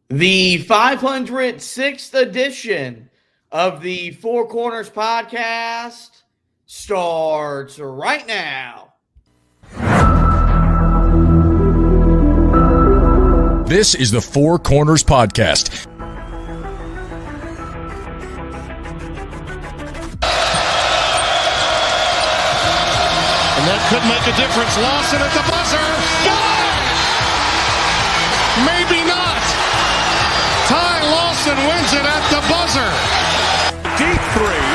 The 506th edition of the Four Corners podcast starts right now. This is the Four Corners podcast. And that could make a difference. Lawson at the buzzer. Got it! Maybe not. Ty Lawson wins it at the buzzer. Deep three.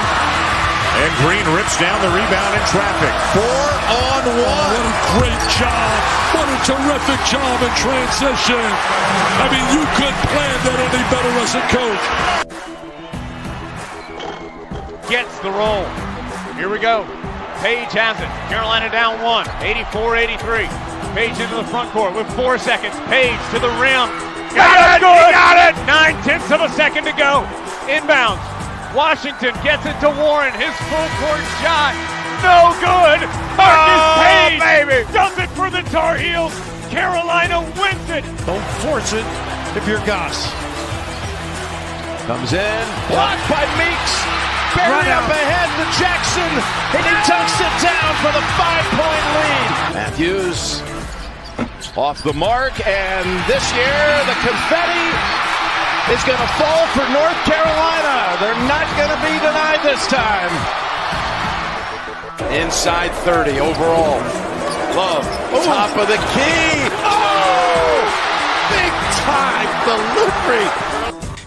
And Green rips down the rebound in traffic. 4-on-1. What a great job. What a terrific job in transition. I mean, you couldn't plan that any better as a coach. Gets the roll. Here we go. Page has it. Carolina down one. 84-83. Page into the front court with 4 seconds. Page to the rim. Got it! He got it! 9/10 of a second to go. Inbounds. Washington gets it to Warren. His full court shot. No good. Marcus Page baby. Does it for the Tar Heels. Carolina wins it. Don't force it if you're Goss. Comes in. Blocked by Meeks. Buried up ahead to Jackson. And he tucks it down for the 5-point lead. Matthews off the mark. And this year the confetti is going to fall for North Carolina. They're not going to be denied this time. Inside 30 overall. Love, top of the key. Oh! Big time delivery.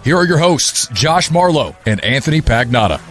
Here are your hosts, Josh Marlowe and Anthony Pagnotta.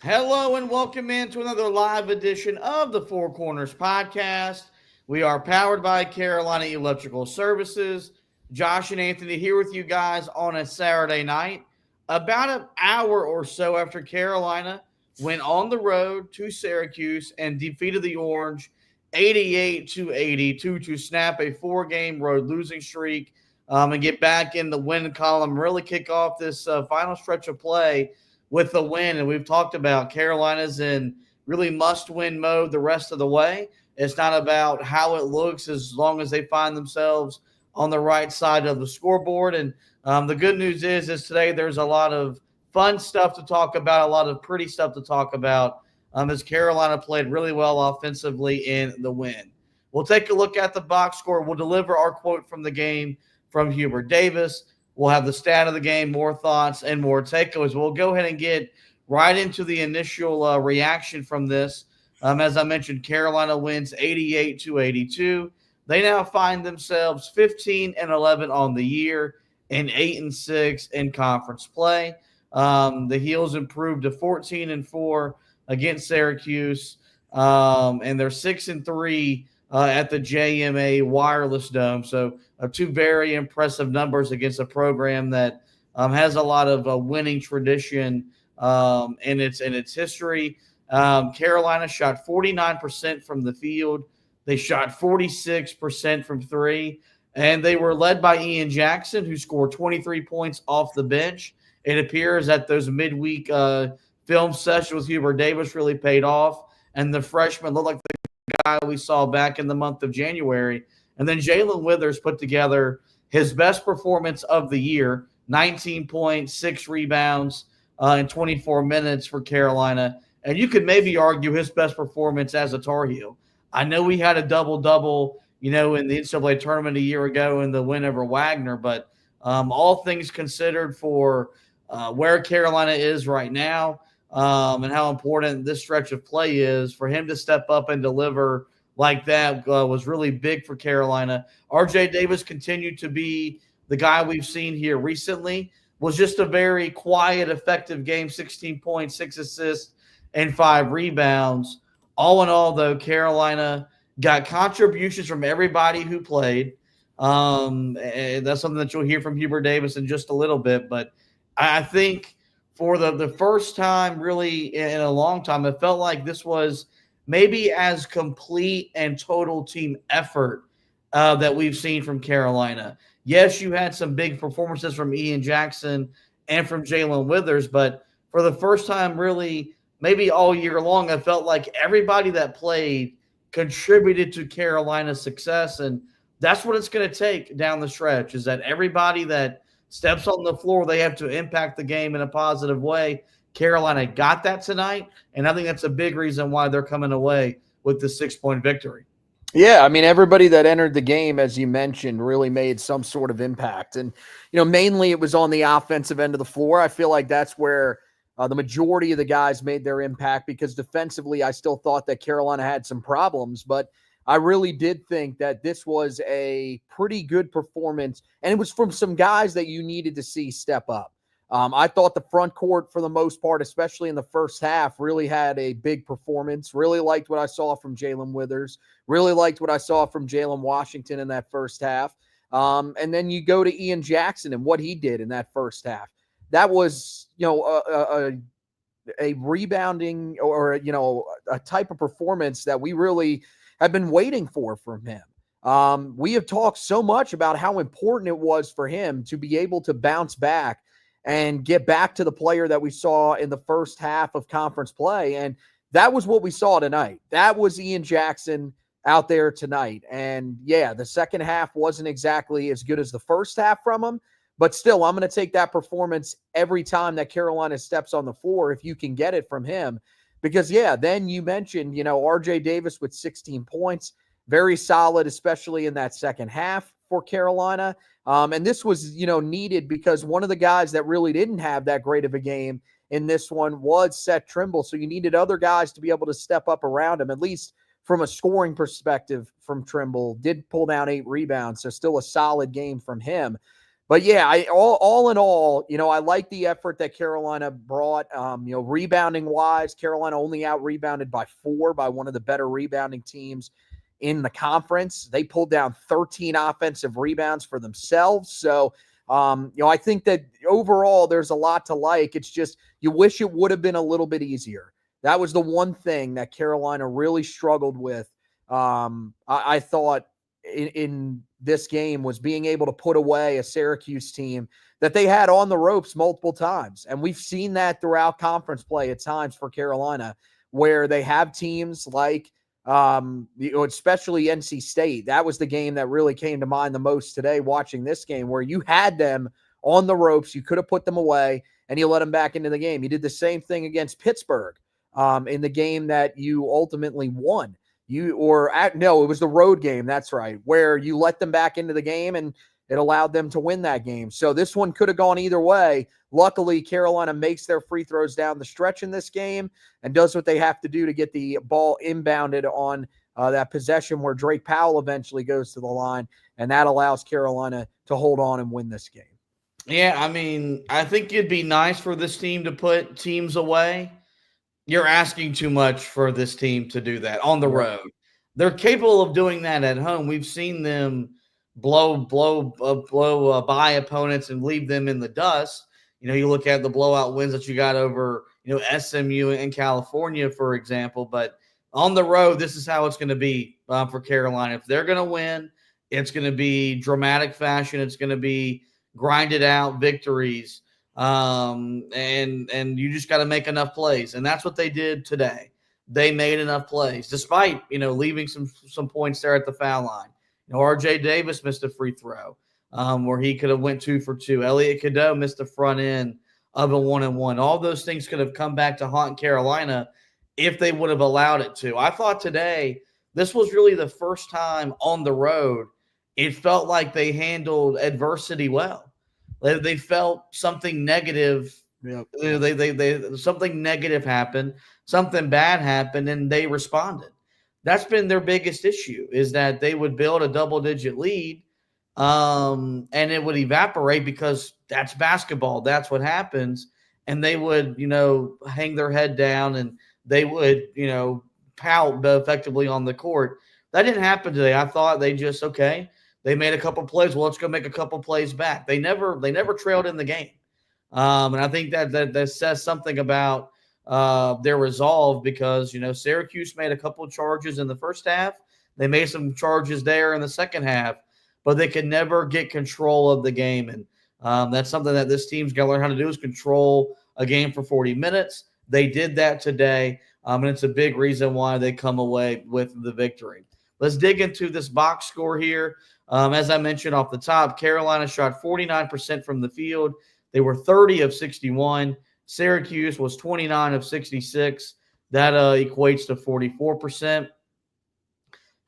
Hello and welcome into another live edition of the Four Corners podcast. We are powered by Carolina Electrical Services. Josh and Anthony here with you guys on a Saturday night, about an hour or so after Carolina went on the road to Syracuse and defeated the Orange 88-82 to snap a 4-game road losing streak and get back in the win column, really kick off this final stretch of play with the win. And we've talked about Carolina's in really must-win mode the rest of the way. It's not about how it looks as long as they find themselves on the right side of the scoreboard. And the good news is today there's a lot of fun stuff to talk about, a lot of pretty stuff to talk about as Carolina played really well offensively in the win. We'll take a look at the box score. We'll deliver our quote from the game from Hubert Davis. We'll have the stat of the game, more thoughts, and more takeaways. We'll go ahead and get right into the initial reaction from this. As I mentioned, Carolina wins 88-82. They now find themselves 15-11 on the year and 8-6 in conference play. The Heels improved to 14-4 against Syracuse, and they're 6-3 at the JMA Wireless Dome. So two very impressive numbers against a program that has a lot of winning tradition in its history. Carolina shot 49% from the field. They shot 46% from three, and they were led by Ian Jackson, who scored 23 points off the bench. It appears that those midweek film sessions with Hubert Davis really paid off, and the freshman looked like the guy we saw back in the month of January. And then Jae'Lyn Withers put together his best performance of the year, 19 points, 6 rebounds in 24 minutes for Carolina. And you could maybe argue his best performance as a Tar Heel. I know he had a double-double, in the NCAA Tournament a year ago in the win over Wagner, but all things considered for where Carolina is right now and how important this stretch of play is, for him to step up and deliver like that was really big for Carolina. R.J. Davis continued to be the guy we've seen here recently. Was just a very quiet, effective game, 16 points, 6 assists, and 5 rebounds. All in all, though, Carolina got contributions from everybody who played. And that's something that you'll hear from Hubert Davis in just a little bit. But I think for the first time really in a long time, it felt like this was maybe as complete and total team effort that we've seen from Carolina. Yes, you had some big performances from Ian Jackson and from Jae'Lyn Withers, but for the first time really maybe all year long, I felt like everybody that played contributed to Carolina's success. And That's what it's going to take down the stretch, is that everybody that steps on the floor, they have to impact the game in a positive way. Carolina got that tonight, and I think that's a big reason why they're coming away with the 6-point victory. Yeah, I mean, everybody that entered the game, as you mentioned, really made some sort of impact. And, mainly it was on the offensive end of the floor. I feel like that's where the majority of the guys made their impact, because defensively I still thought that Carolina had some problems. But I really did think that this was a pretty good performance, and it was from some guys that you needed to see step up. I thought the front court, for the most part, especially in the first half, really had a big performance. Really liked what I saw from Jae'Lyn Withers. Really liked what I saw from Jalen Washington in that first half. And then you go to Ian Jackson and what he did in that first half. That was, a rebounding or, a type of performance that we really have been waiting for from him. We have talked so much about how important it was for him to be able to bounce back and get back to the player that we saw in the first half of conference play. And that was what we saw tonight. That was Ian Jackson out there tonight. And yeah, the second half wasn't exactly as good as the first half from him, but still, I'm going to take that performance every time that Carolina steps on the floor, if you can get it from him. Because yeah, then you mentioned, RJ Davis with 16 points, very solid, especially in that second half for Carolina. And this was, needed, because one of the guys that really didn't have that great of a game in this one was Seth Trimble. So you needed other guys to be able to step up around him, at least from a scoring perspective from Trimble. Did pull down 8 rebounds, so still a solid game from him. But yeah, all in all, I like the effort that Carolina brought. Rebounding wise, Carolina only out rebounded by 4 by one of the better rebounding teams in the conference. They pulled down 13 offensive rebounds for themselves. So, I think that overall there's a lot to like. It's just, you wish it would have been a little bit easier. That was the one thing that Carolina really struggled with. I thought in this game, was being able to put away a Syracuse team that they had on the ropes multiple times. And we've seen that throughout conference play at times for Carolina, where they have teams like, especially NC State. That was the game that really came to mind the most today watching this game, where you had them on the ropes. You could have put them away and you let them back into the game. You did the same thing against Pittsburgh in the game that you ultimately won. It was the road game. That's right. Where you let them back into the game and it allowed them to win that game. So this one could have gone either way. Luckily, Carolina makes their free throws down the stretch in this game and does what they have to do to get the ball inbounded on that possession where Drake Powell eventually goes to the line, and that allows Carolina to hold on and win this game. Yeah, I mean, I think it'd be nice for this team to put teams away. You're asking too much for this team to do that on the road. They're capable of doing that at home. We've seen them blow by opponents and leave them in the dust. You look at the blowout wins that you got over, SMU in California, for example. But on the road, this is how it's going to be for Carolina. If they're going to win, it's going to be dramatic fashion. It's going to be grinded out victories. And you just got to make enough plays. And that's what they did today. They made enough plays, despite, leaving some points there at the foul line. RJ Davis missed a free throw where he could have went 2 for 2. Elliot Cadeau missed the front end of a 1-and-1. All those things could have come back to haunt Carolina if they would have allowed it to. I thought today this was really the first time on the road it felt like they handled adversity well. They felt something negative. Yep. They something negative happened, something bad happened, and they responded. That's been their biggest issue, is that they would build a double-digit lead, and it would evaporate because that's basketball. That's what happens. And they would, hang their head down and they would, pout effectively on the court. That didn't happen today. I thought they just, they made a couple plays. Well, let's go make a couple plays back. They never trailed in the game. And I think that says something about their resolve, because, Syracuse made a couple of charges in the first half. They made some charges there in the second half, but they could never get control of the game. And that's something that this team's got to learn how to do, is control a game for 40 minutes. They did that today, and it's a big reason why they come away with the victory. let's dig into this box score here. As I mentioned off the top, Carolina shot 49% from the field. They were 30 of 61. Syracuse was 29 of 66. That equates to 44%.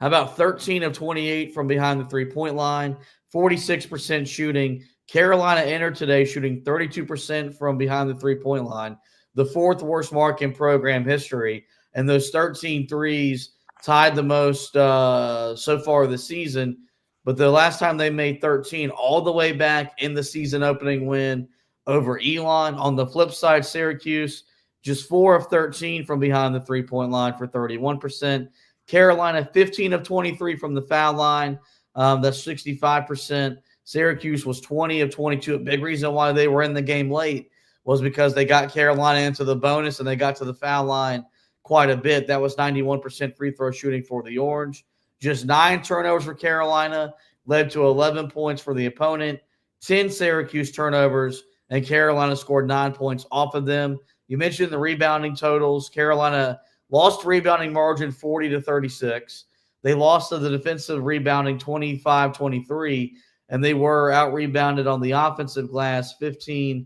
How about 13 of 28 from behind the three-point line, 46% shooting. Carolina entered today shooting 32% from behind the three-point line, the fourth worst mark in program history. And those 13 threes tied the most so far this season. But the last time they made 13, all the way back in the season opening win over Elon. On the flip side, Syracuse, just 4 of 13 from behind the three-point line for 31%. Carolina, 15 of 23 from the foul line. That's 65%. Syracuse was 20 of 22. A big reason why they were in the game late was because they got Carolina into the bonus and they got to the foul line quite a bit. That was 91% free throw shooting for the Orange. Just 9 turnovers for Carolina led to 11 points for the opponent, 10 Syracuse turnovers, and Carolina scored 9 points off of them. You mentioned the rebounding totals. Carolina lost rebounding margin 40-36. They lost to the defensive rebounding 25-23, and they were out-rebounded on the offensive glass 15-13.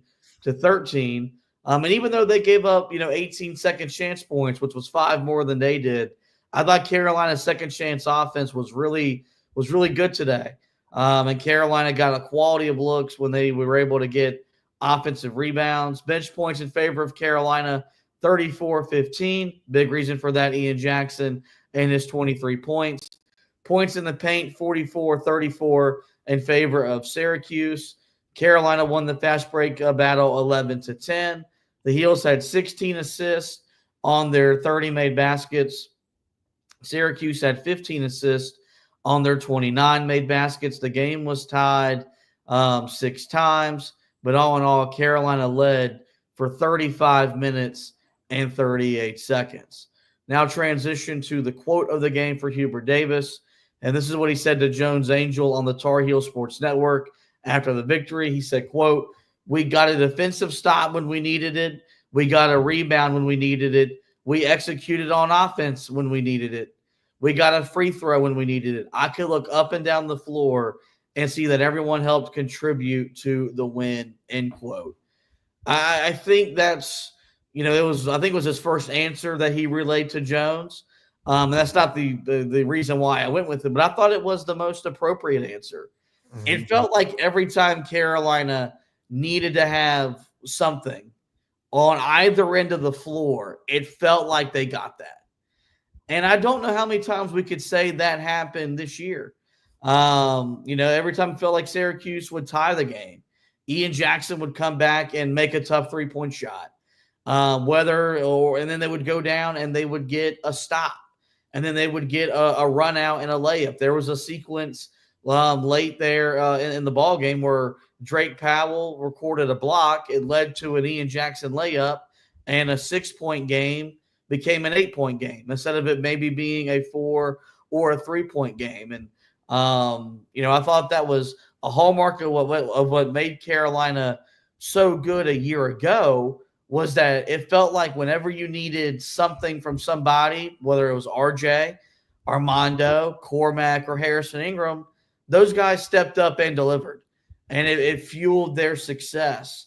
And even though they gave up, 18 second chance points, which was 5 more than they did, I thought Carolina's second chance offense was really good today. And Carolina got a quality of looks when they were able to get offensive rebounds. Bench points in favor of Carolina, 34-15. Big reason for that, Ian Jackson and his 23 points. Points in the paint, 44-34 in favor of Syracuse. Carolina won the fast break battle 11-10. The Heels had 16 assists on their 30 made baskets. Syracuse had 15 assists on their 29 made baskets. The game was tied 6 times, but all in all, Carolina led for 35 minutes and 38 seconds. Now transition to the quote of the game for Hubert Davis, and this is what he said to Jones Angel on the Tar Heel Sports Network after the victory. He said, quote, "We got a defensive stop when we needed it. We got a rebound when we needed it. We executed on offense when we needed it. We got a free throw when we needed it. I could look up and down the floor and see that everyone helped contribute to the win," end quote. I think that's, I think it was his first answer that he relayed to Jones. That's not the reason why I went with it, but I thought it was the most appropriate answer. Mm-hmm. It felt like every time Carolina needed to have something on either end of the floor, it felt like they got that. And I don't know how many times we could say that happened this year. Every time it felt like Syracuse would tie the game, Ian Jackson would come back and make a tough three-point shot. And then they would go down and they would get a stop. And then they would get a run out and a layup. There was a sequence late there in the ball game where Drake Powell recorded a block. It led to an Ian Jackson layup, and a 6-point game became an 8-point game instead of it maybe being a 4 or a 3-point game. And I thought that was a hallmark of what made Carolina so good a year ago, was that it felt like whenever you needed something from somebody, whether it was RJ, Armando, Cormac, or Harrison Ingram, those guys stepped up and delivered. And it fueled their success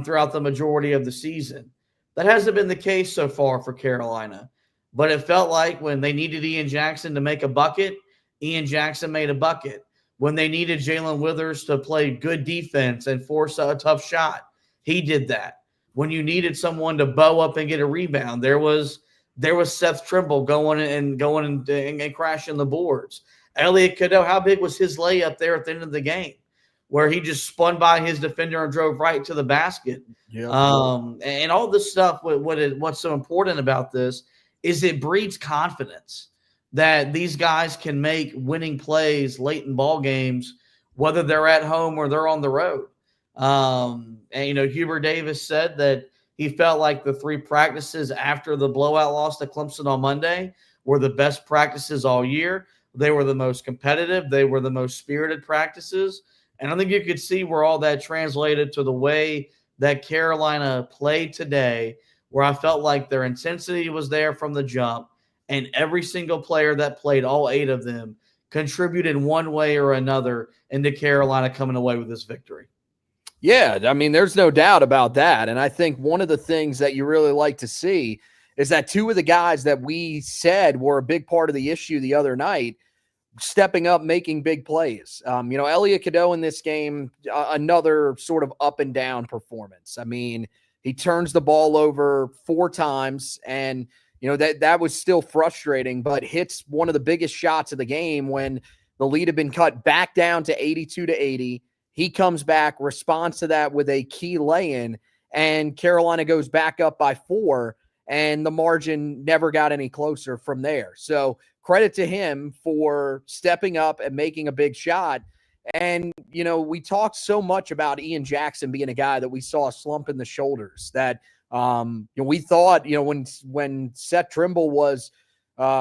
throughout the majority of the season. That hasn't been the case so far for Carolina. But it felt like when they needed Ian Jackson to make a bucket, Ian Jackson made a bucket. When they needed Jae'Lyn Withers to play good defense and force a tough shot, he did that. When you needed someone to bow up and get a rebound, there was Seth Trimble going and crashing the boards. Elliot Cadeau, how big was his layup there at the end of the game, where he just spun by his defender and drove right to the basket? Yeah. And all this stuff. What's so important about this is it breeds confidence that these guys can make winning plays late in ball games, whether they're at home or they're on the road. Hubert Davis said that he felt like the 3 practices after the blowout loss to Clemson on Monday were the best practices all year. They were the most competitive. They were the most spirited practices. And I think you could see where all that translated to the way that Carolina played today, where I felt like their intensity was there from the jump, and every single player that played, all 8 of them, contributed one way or another into Carolina coming away with this victory. Yeah, I mean, there's no doubt about that. And I think one of the things that you really like to see is that 2 of the guys that we said were a big part of the issue the other night stepping up, making big plays. Elliot Cadeau in this game, another sort of up and down performance. I mean, he turns the ball over 4 times, and that was still frustrating, but hits one of the biggest shots of the game when the lead had been cut back down to 82-80. He comes back, responds to that with a key lay-in, and Carolina goes back up by 4, and the margin never got any closer from there. So credit to him for stepping up and making a big shot. And, we talked so much about Ian Jackson being a guy that we saw a slump in the shoulders that, we thought, when Seth Trimble was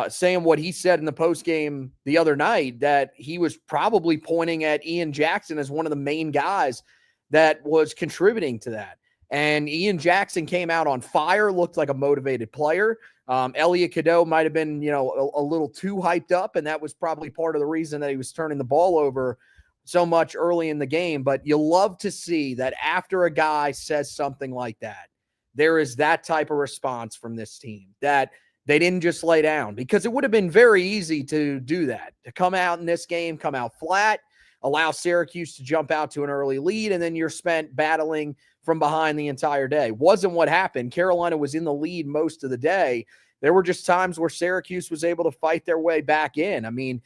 saying what he said in the postgame the other night, that he was probably pointing at Ian Jackson as one of the main guys that was contributing to that. And Ian Jackson came out on fire, looked like a motivated player. Elliot Cadeau might have been, a little too hyped up, and that was probably part of the reason that he was turning the ball over so much early in the game. But you love to see that after a guy says something like that, there is that type of response from this team, that they didn't just lay down, because it would have been very easy to do that, to come out in this game, come out flat, allow Syracuse to jump out to an early lead, and then you're spent battling from behind the entire day. Wasn't what happened. Carolina was in the lead most of the day. There were just times where Syracuse was able to fight their way back in. I mean,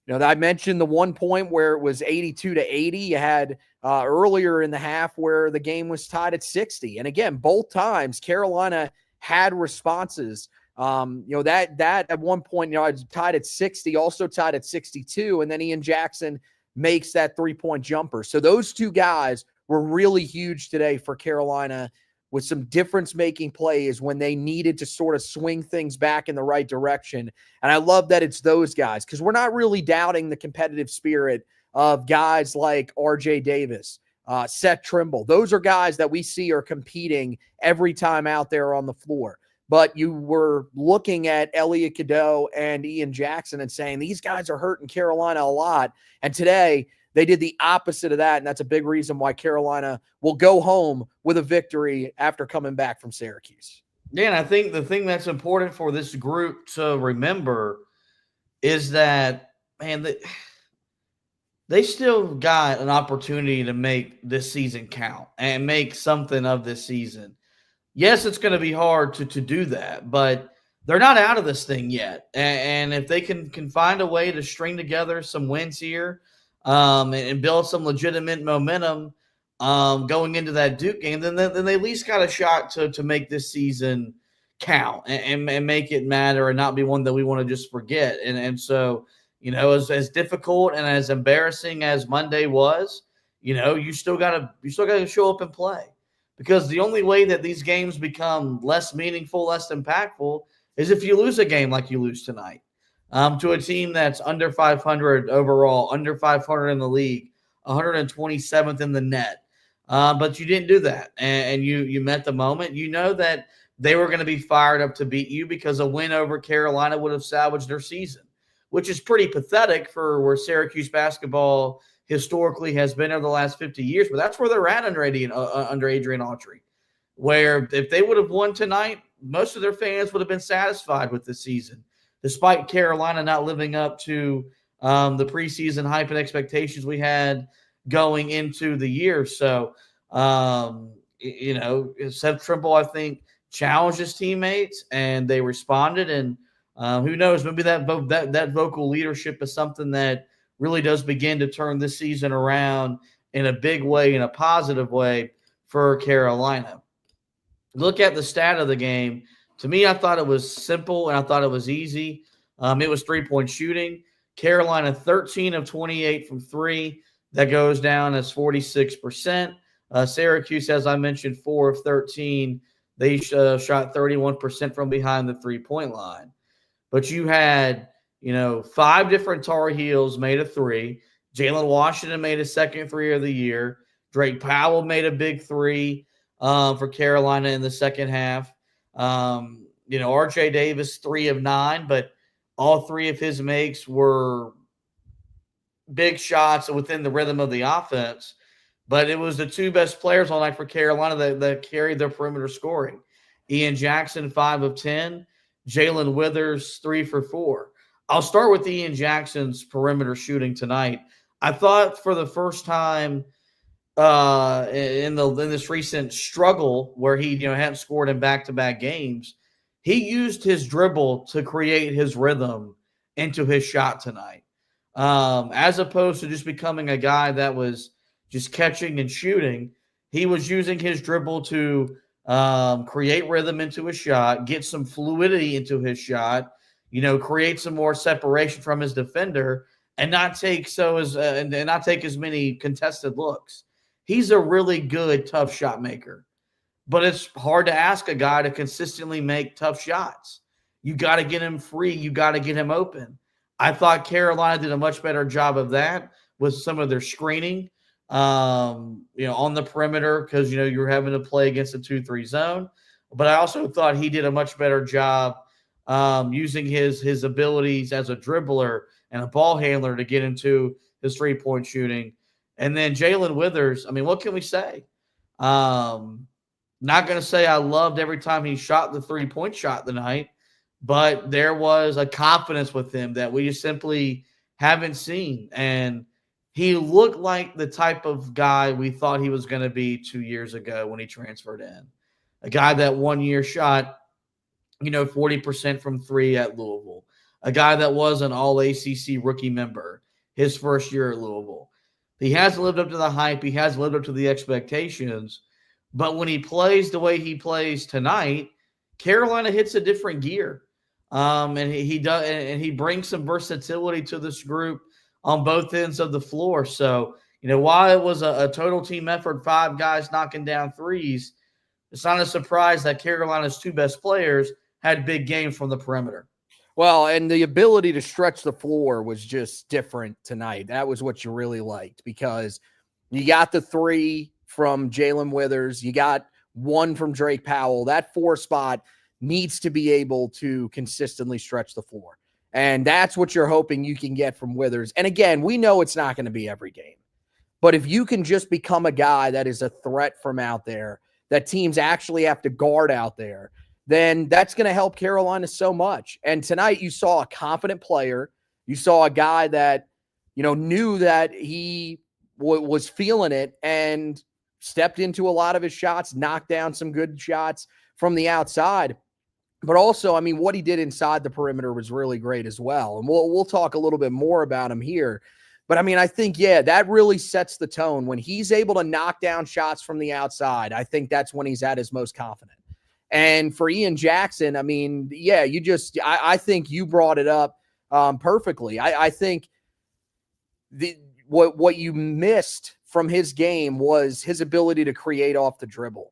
I mentioned the one point where it was 82-80. You had earlier in the half where the game was tied at 60. And again, both times Carolina had responses. That at one point, I was tied at 60, also tied at 62. And then Ian Jackson makes that 3-point jumper. So those 2 guys were really huge today for Carolina, with some difference-making plays when they needed to sort of swing things back in the right direction. And I love that it's those guys, because we're not really doubting the competitive spirit of guys like R.J. Davis, Seth Trimble. Those are guys that we see are competing every time out there on the floor. But you were looking at Elliot Cadeau and Ian Jackson and saying, these guys are hurting Carolina a lot. And today, they did the opposite of that, and that's a big reason why Carolina will go home with a victory after coming back from Syracuse. Yeah, and I think the thing that's important for this group to remember is that, man, they still got an opportunity to make this season count and make something of this season. Yes, it's going to be hard to do that, but they're not out of this thing yet. And if they can find a way to string together some wins here, and build some legitimate momentum going into that Duke game, then they at least got a shot to make this season count and make it matter and not be one that we want to just forget. And so, as difficult and as embarrassing as Monday was, you still gotta show up and play, because the only way that these games become less meaningful, less impactful, is if you lose a game like you lose tonight. To a team that's under 500 overall, under 500 in the league, 127th in the net. But you didn't do that, and you met the moment. You know that they were going to be fired up to beat you, because a win over Carolina would have salvaged their season, which is pretty pathetic for where Syracuse basketball historically has been over the last 50 years. But that's where they're at under Adrian Autry, where if they would have won tonight, most of their fans would have been satisfied with the season, despite Carolina not living up to the preseason hype and expectations we had going into the year. So, Seth Trimble, I think, challenged his teammates, and they responded. And who knows, maybe that vocal leadership is something that really does begin to turn this season around in a big way, in a positive way for Carolina. Look at the stat of the game. To me, I thought it was simple and I thought it was easy. It was 3-point shooting. Carolina 13 of 28 from 3. That goes down as 46%. Syracuse, as I mentioned, 4 of 13. They shot 31% from behind the 3-point line. But you had, 5 different Tar Heels made a 3. Jalen Washington made a second 3 of the year. Drake Powell made a big 3 for Carolina in the second half. RJ Davis 3 of 9, but all 3 of his makes were big shots within the rhythm of the offense. But it was the 2 best players all night for Carolina that carried their perimeter scoring. Ian Jackson, 5 of 10. Jae'Lyn Withers, 3 for 4. I'll start with Ian Jackson's perimeter shooting tonight. I thought for the first time in this recent struggle where he hadn't scored in back-to-back games, he used his dribble to create his rhythm into his shot tonight, as opposed to just becoming a guy that was just catching and shooting. He was using his dribble to create rhythm into his shot, get some fluidity into his shot, create some more separation from his defender, and not take as many contested looks. He's a really good tough shot maker, but it's hard to ask a guy to consistently make tough shots. You got to get him free. You got to get him open. I thought Carolina did a much better job of that with some of their screening, on the perimeter, because, you're having to play against a 2-3 zone. But I also thought he did a much better job using his abilities as a dribbler and a ball handler to get into his three-point shooting. And then Jae'Lyn Withers, what can we say? Not going to say I loved every time he shot the three-point shot tonight, but there was a confidence with him that we just simply haven't seen. And he looked like the type of guy we thought he was going to be 2 years ago when he transferred in. A guy that 1 year shot, 40% from 3 at Louisville. A guy that was an all-ACC rookie member his first year at Louisville. He hasn't lived up to the hype. He hasn't lived up to the expectations. But when he plays the way he plays tonight, Carolina hits a different gear. And he brings some versatility to this group on both ends of the floor. So, while it was a total team effort, 5 guys knocking down threes, it's not a surprise that Carolina's 2 best players had big games from the perimeter. Well, and the ability to stretch the floor was just different tonight. That was what you really liked, because you got the 3 from Jae'Lyn Withers. You got 1 from Drake Powell. That 4 spot needs to be able to consistently stretch the floor. And that's what you're hoping you can get from Withers. And again, we know it's not going to be every game. But if you can just become a guy that is a threat from out there, that teams actually have to guard out there, then that's going to help Carolina so much. And tonight you saw a confident player. You saw a guy that, knew that he was feeling it and stepped into a lot of his shots, knocked down some good shots from the outside. But also, what he did inside the perimeter was really great as well. And we'll talk a little bit more about him here. But, I think, that really sets the tone. When he's able to knock down shots from the outside, I think that's when he's at his most confident. And for Ian Jackson, I think you brought it up perfectly. I think what you missed from his game was his ability to create off the dribble.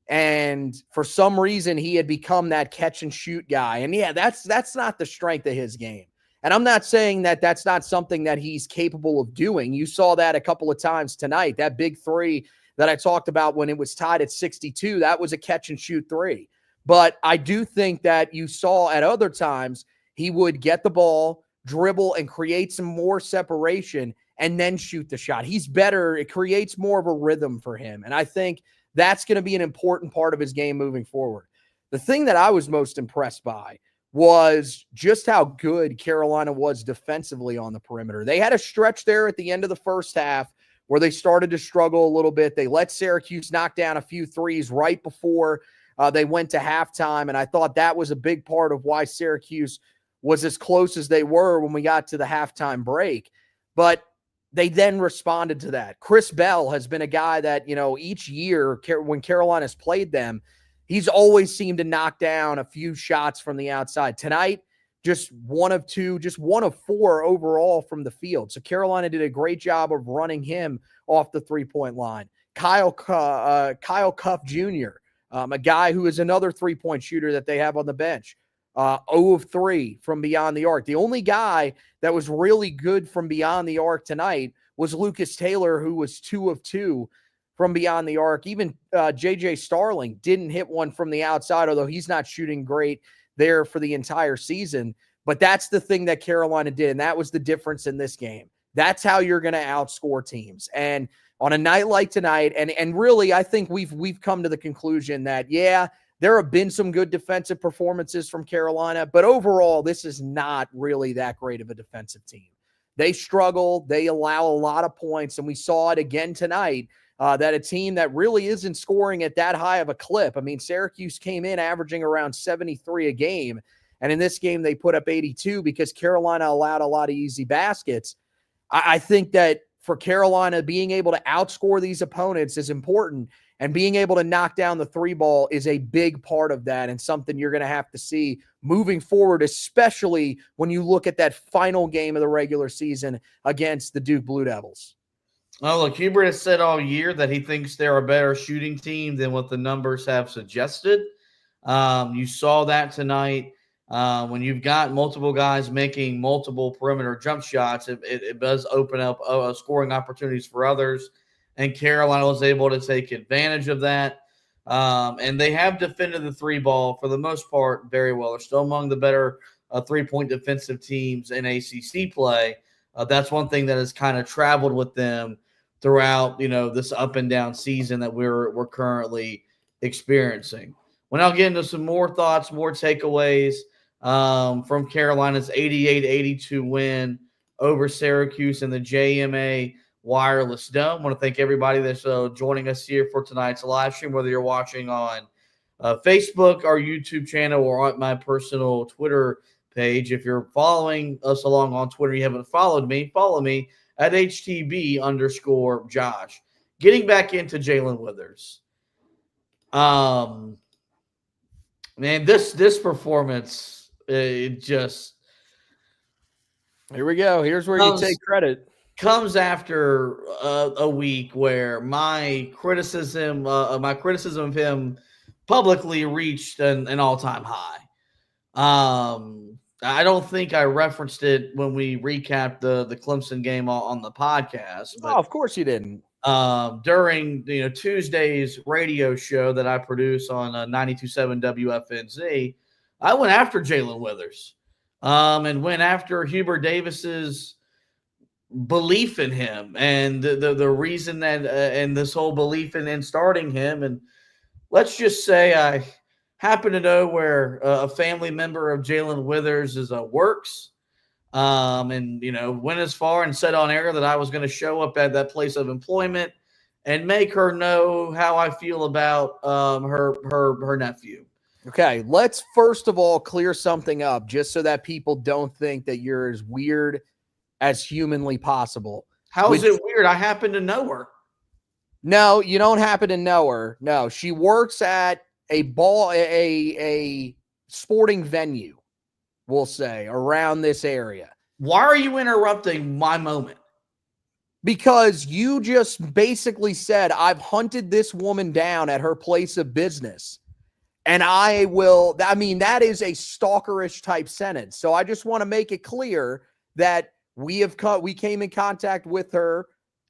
And for some reason, he had become that catch and shoot guy. And that's not the strength of his game. And I'm not saying that that's not something that he's capable of doing. You saw that a couple of times tonight. That big 3 that I talked about when it was tied at 62, that was a catch and shoot 3. But I do think that you saw at other times he would get the ball, dribble, and create some more separation and then shoot the shot. He's better. It creates more of a rhythm for him. And I think that's going to be an important part of his game moving forward. The thing that I was most impressed by was just how good Carolina was defensively on the perimeter. They had a stretch there at the end of the first half where they started to struggle a little bit. They let Syracuse knock down a few threes right before they went to halftime, and I thought that was a big part of why Syracuse was as close as they were when we got to the halftime break. But they then responded to that. Chris Bell has been a guy that, each year when Carolina's played them, he's always seemed to knock down a few shots from the outside. Tonight, just 1 of 2, just 1 of 4 overall from the field. So Carolina did a great job of running him off the three-point line. Kyle Cuff Jr., a guy who is another three-point shooter that they have on the bench. 0 of 3 from beyond the arc. The only guy that was really good from beyond the arc tonight was Lucas Taylor, who was 2 of 2 from beyond the arc. Even J.J. Starling didn't hit one from the outside, although he's not shooting great there for the entire season. But that's the thing that Carolina did, and that was the difference in this game. That's how you're going to outscore teams. And on a night like tonight, and really, I think we've come to the conclusion that, yeah, there have been some good defensive performances from Carolina, but overall, this is not really that great of a defensive team. They struggle. They allow a lot of points, and we saw it again tonight, that a team that really isn't scoring at that high of a clip. I mean, Syracuse came in averaging around 73 a game, and in this game, they put up 82 because Carolina allowed a lot of easy baskets. I think that for Carolina, being able to outscore these opponents is important, and being able to knock down the three ball is a big part of that and something you're going to have to see moving forward, especially when you look at that final game of the regular season against the Duke Blue Devils. Oh, look, Hubert has said all year that he thinks they're a better shooting team than what the numbers have suggested. You saw that tonight. When you've got multiple guys making multiple perimeter jump shots, it does open up scoring opportunities for others. And Carolina was able to take advantage of that. And they have defended the three ball for the most part very well. They're still among the better three-point defensive teams in ACC play. That's one thing that has kind of traveled with them throughout, this up and down season that we're currently experiencing. Well, I'll get into some more thoughts, more takeaways from Carolina's 88-82 win over Syracuse in the JMA Wireless Dome. I want to thank everybody that's joining us here for tonight's live stream, whether you're watching on Facebook, our YouTube channel, or on my personal Twitter page. If you're following us along on Twitter, you haven't followed me, follow me at HTB_Josh. Getting back into Jae'Lyn Withers. Man, this performance, it just... Here we go. Here's where you take credit. Comes after a week where my criticism of him publicly reached an all-time high. I don't think I referenced it when we recapped the Clemson game on the podcast. But, of course you didn't. During Tuesday's radio show that I produce on 92.7 WFNZ, I went after Jae'Lyn Withers and went after Hubert Davis's belief in him and the reason that and this whole belief in starting him. And let's just say I happen to know where a family member of Jae'Lyn Withers works, and went as far and said on air that I was going to show up at that place of employment and make her know how I feel about her nephew. Okay, let's first of all clear something up just so that people don't think that you're as weird as humanly possible. How is it weird? I happen to know her. No, you don't happen to know her. No, she works at a sporting venue, we'll say, around this area. Why are you interrupting my moment? Because you just basically said, I've hunted this woman down at her place of business. And that is a stalkerish type sentence. So I just want to make it clear that we came in contact with her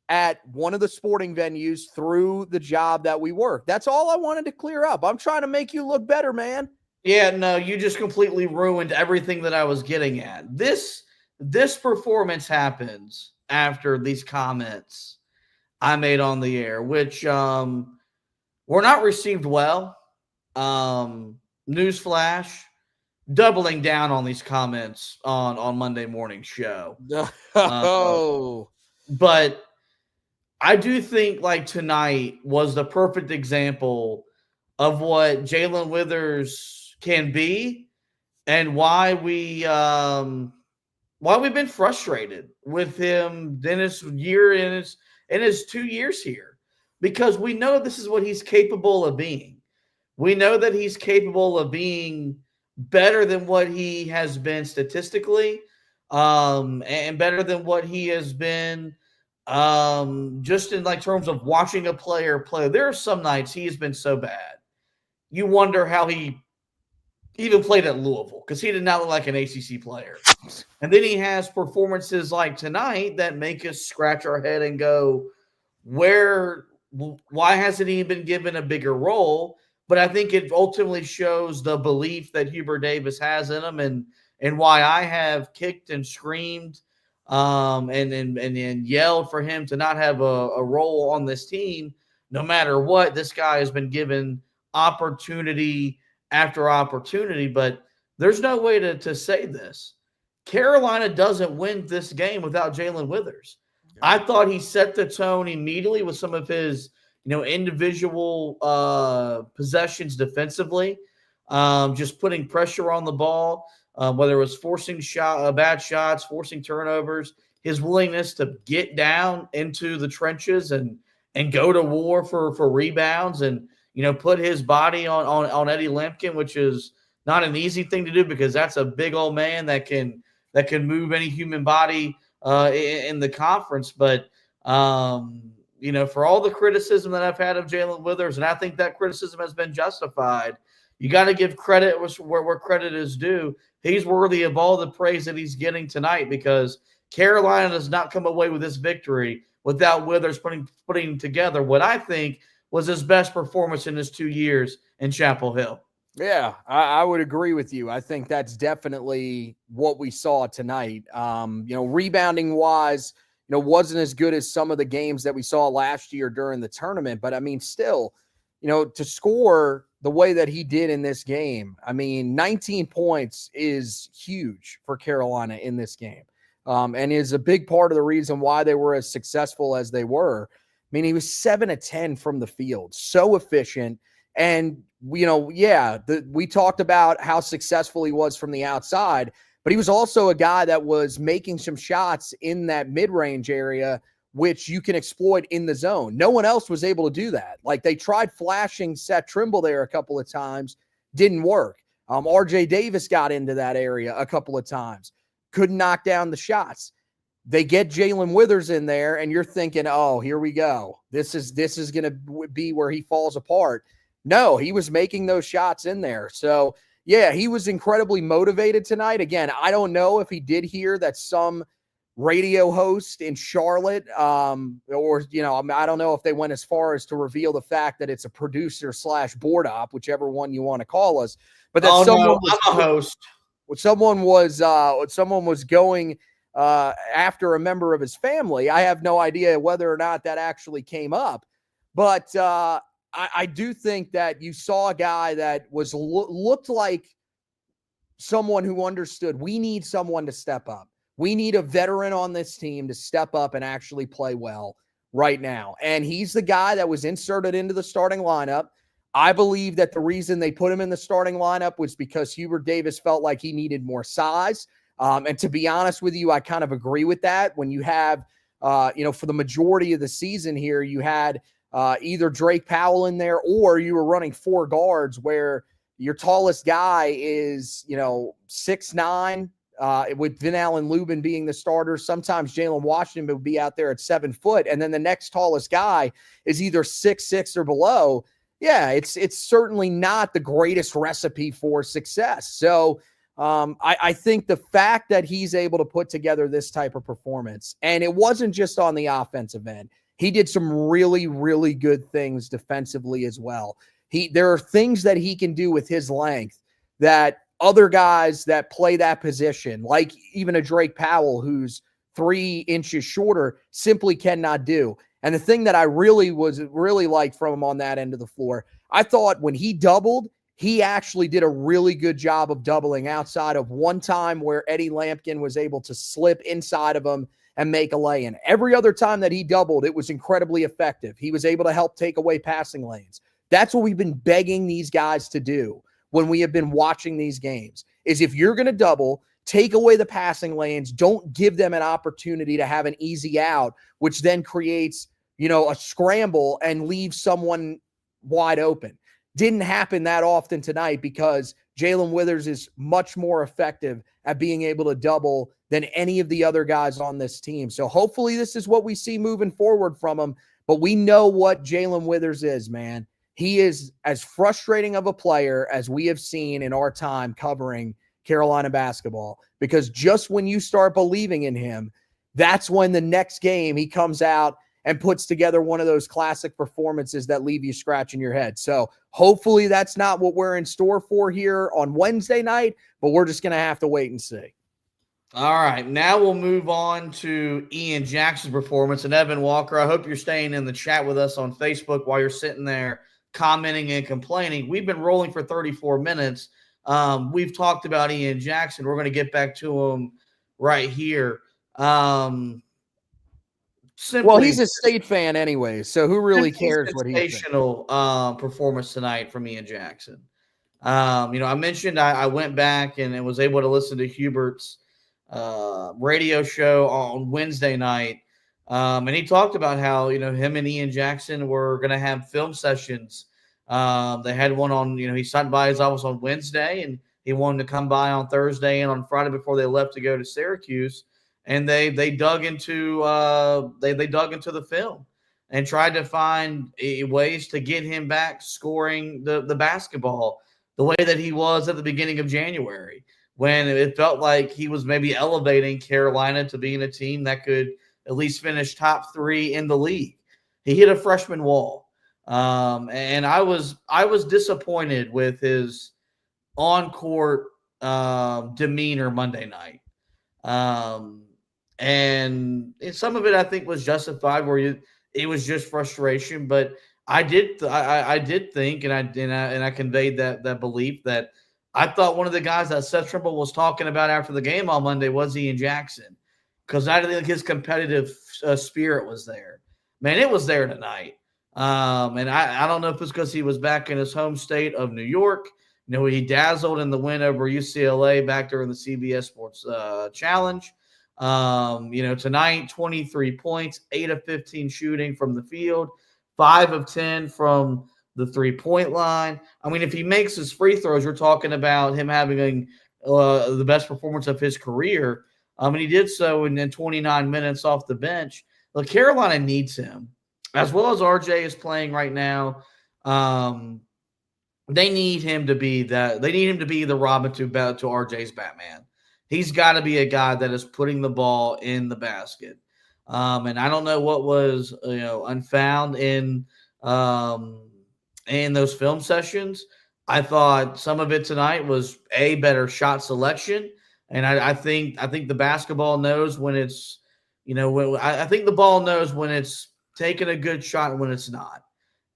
at one of the sporting venues through the job that we work. That's all I wanted to clear up. I'm trying to make you look better, man. Yeah, no, you just completely ruined everything that I was getting at. This performance happens after these comments I made on the air, which were not received well. Newsflash, doubling down on these comments on Monday morning show. But I do think like tonight was the perfect example of what Jae'Lyn Withers can be and why we've been frustrated with him in his 2 years here, because we know this is what he's capable of being. We know that he's capable of being better than what he has been statistically, and better than what he has been just in like terms of watching a player play. There are some nights he has been so bad, you wonder how he even played at Louisville, because he did not look like an ACC player. And then he has performances like tonight that make us scratch our head and go, where why hasn't he been given a bigger role? But I think it ultimately shows the belief that Hubert Davis has in him, and why I have kicked and screamed and yelled for him to not have a role on this team. No matter what, this guy has been given opportunity after opportunity, but there's no way to say this. Carolina doesn't win this game without Jae'Lyn Withers. I thought he set the tone immediately with some of his, individual possessions defensively, just putting pressure on the ball, whether it was forcing bad shots, forcing turnovers, his willingness to get down into the trenches and go to war for rebounds and, put his body on Eddie Lampkin, which is not an easy thing to do because that's a big old man that can move any human body in the conference. But, for all the criticism that I've had of Jae'Lyn Withers, and I think that criticism has been justified, you got to give credit where credit is due. He's worthy of all the praise that he's getting tonight because Carolina does not come away with this victory without Withers putting together what I think was his best performance in his 2 years in Chapel Hill. Yeah, I would agree with you. I think that's definitely what we saw tonight. Rebounding wise, wasn't as good as some of the games that we saw last year during the tournament. But I mean, still, to score the way that he did in this game, 19 points is huge for Carolina in this game. And is a big part of the reason why they were as successful as they were. He was 7 of 10 from the field, so efficient. And, we talked about how successful he was from the outside, but he was also a guy that was making some shots in that mid-range area, which you can exploit in the zone. No one else was able to do that. Like they tried flashing Seth Trimble there a couple of times, didn't work. RJ Davis got into that area a couple of times, couldn't knock down the shots. They get Jae'Lyn Withers in there, and you're thinking, oh, here we go. This is going to be where he falls apart. No, he was making those shots in there. So, yeah, he was incredibly motivated tonight. Again, I don't know if he did hear that some radio host in Charlotte I don't know if they went as far as to reveal the fact that it's a producer / board op, whichever one you want to call us. But that I'm a host. Someone was going after a member of his family. I have no idea whether or not that actually came up. But I do think that you saw a guy that was looked like someone who understood we need someone to step up. We need a veteran on this team to step up and actually play well right now. And he's the guy that was inserted into the starting lineup. I believe that the reason they put him in the starting lineup was because Hubert Davis felt like he needed more size. And to be honest with you, I kind of agree with that. When you have, for the majority of the season here, you had either Drake Powell in there or you were running 4 guards where your tallest guy is, 6'9", with Vin Allen Lubin being the starter. Sometimes Jalen Washington would be out there at 7 foot. And then the next tallest guy is either 6'6" or below. Yeah, it's certainly not the greatest recipe for success. So I think the fact that he's able to put together this type of performance, and it wasn't just on the offensive end, he did some really, really good things defensively as well. There are things that he can do with his length that other guys that play that position, like even a Drake Powell, who's 3 inches shorter, simply cannot do. And the thing that I really liked from him on that end of the floor, I thought when he doubled, he actually did a really good job of doubling outside of one time where Eddie Lampkin was able to slip inside of him and make a lay-in. Every other time that he doubled, it was incredibly effective. He was able to help take away passing lanes. That's what we've been begging these guys to do when we have been watching these games, is if you're going to double, take away the passing lanes. Don't give them an opportunity to have an easy out, which then creates, a scramble and leaves someone wide open. Didn't happen that often tonight because Jae'Lyn Withers is much more effective at being able to double than any of the other guys on this team. So hopefully this is what we see moving forward from him. But we know what Jae'Lyn Withers is, man. He is as frustrating of a player as we have seen in our time covering Carolina basketball, because just when you start believing in him, that's when the next game he comes out and puts together one of those classic performances that leave you scratching your head. So hopefully that's not what we're in store for here on Wednesday night, but we're just going to have to wait and see. All right, now we'll move on to Ian Jackson's performance. And Evan Walker, I hope you're staying in the chat with us on Facebook while you're sitting there commenting and complaining. We've been rolling for 34 minutes. We've talked about Ian Jackson. We're going to get back to him right here. Well, he's a State fan anyway, so who really cares what he thinks? Sensational performance tonight from Ian Jackson. I mentioned I went back and was able to listen to Hubert's radio show on Wednesday night, and he talked about how him and Ian Jackson were going to have film sessions. They had one on, he stopped by his office on Wednesday, and he wanted to come by on Thursday and on Friday before they left to go to Syracuse. And they dug into the film and tried to find ways to get him back scoring the basketball the way that he was at the beginning of January, when it felt like he was maybe elevating Carolina to being a team that could at least finish top 3 in the league. He hit a freshman wall, and I was disappointed with his on-court demeanor Monday night. And some of it I think was justified, where it was just frustration. But I did think, and I conveyed that belief, that I thought one of the guys that Seth Trimble was talking about after the game on Monday was Ian Jackson, because I think his competitive spirit was there. Man, it was there tonight. And I don't know if it's because he was back in his home state of New York. He dazzled in the win over UCLA back during the CBS Sports Challenge. Tonight, 23 points, 8 of 15 shooting from the field, 5 of 10 from the 3-point line. I mean, if he makes his free throws, you're talking about him having the best performance of his career. And he did so in 29 minutes off the bench. Look, Carolina needs him, as well as RJ is playing right now. They need him to be that. They need him to be the Robin to RJ's Batman. He's got to be a guy that is putting the ball in the basket. And I don't know what was unfound in those film sessions. I thought some of it tonight was better shot selection, and I think the basketball knows when it's I think the ball knows when it's taking a good shot and when it's not,